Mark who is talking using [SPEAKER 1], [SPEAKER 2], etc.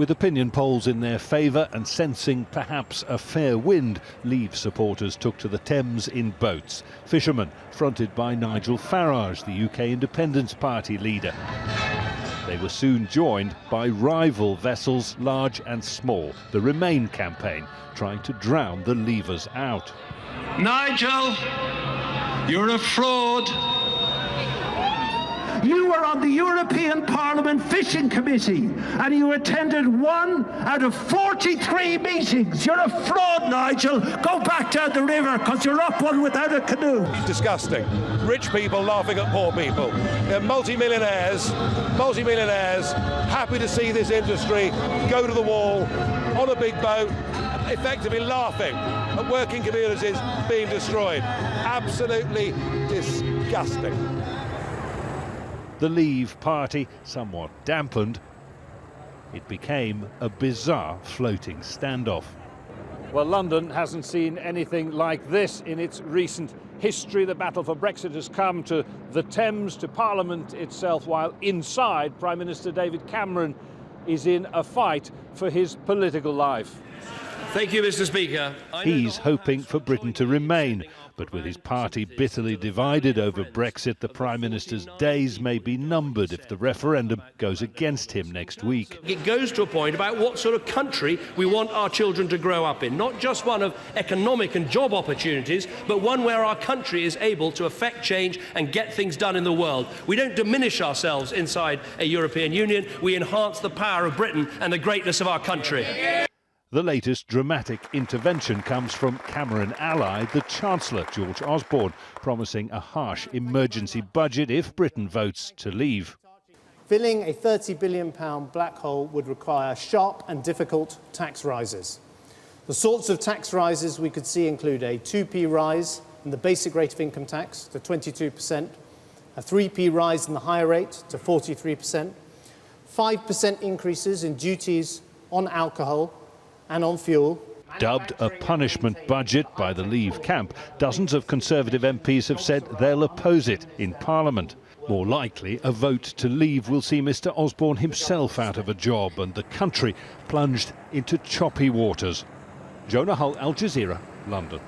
[SPEAKER 1] With opinion polls in their favour and sensing perhaps a fair wind, Leave supporters took to the Thames in boats. Fishermen, fronted by Nigel Farage, the UK Independence Party leader. They were soon joined by rival vessels, large and small, the Remain campaign, trying to drown the Leavers out.
[SPEAKER 2] Nigel, you're a fraud.
[SPEAKER 3] You were on the European Parliament Fishing Committee and you attended 1 out of 43 meetings. You're a fraud, Nigel. Go back down the river because you're up one without a canoe.
[SPEAKER 4] Disgusting. Rich people laughing at poor people. They're multi-millionaires, happy to see this industry go to the wall on a big boat, effectively laughing at working communities being destroyed. Absolutely disgusting.
[SPEAKER 1] The Leave party somewhat dampened. It became a bizarre floating standoff.
[SPEAKER 5] Well, London hasn't seen anything like this in its recent history. The battle for Brexit has come to the Thames, to Parliament itself, while inside, Prime Minister David Cameron is in a fight for his political life.
[SPEAKER 2] Thank you, Mr. Speaker.
[SPEAKER 1] He's hoping for Britain to remain, but with his party bitterly divided over Brexit, the Prime Minister's days may be numbered if the referendum goes against him next week.
[SPEAKER 6] It goes to a point about what sort of country we want our children to grow up in, not just one of economic and job opportunities, but one where our country is able to affect change and get things done in the world. We don't diminish ourselves inside a European Union, we enhance the power of Britain and the greatness of our country.
[SPEAKER 1] The latest dramatic intervention comes from Cameron ally, the Chancellor, George Osborne, promising a harsh emergency budget if Britain votes to leave.
[SPEAKER 7] Filling a £30 billion black hole would require sharp and difficult tax rises. The sorts of tax rises we could see include a 2p rise in the basic rate of income tax to 22%, a 3p rise in the higher rate to 43%, 5% increases in duties on alcohol and on fuel.
[SPEAKER 1] Dubbed a punishment budget by the Leave camp, dozens of Conservative MPs have said they'll oppose it in Parliament. More likely, a vote to leave will see Mr Osborne himself out of a job and the country plunged into choppy waters. Jonah, Al Jazeera, London.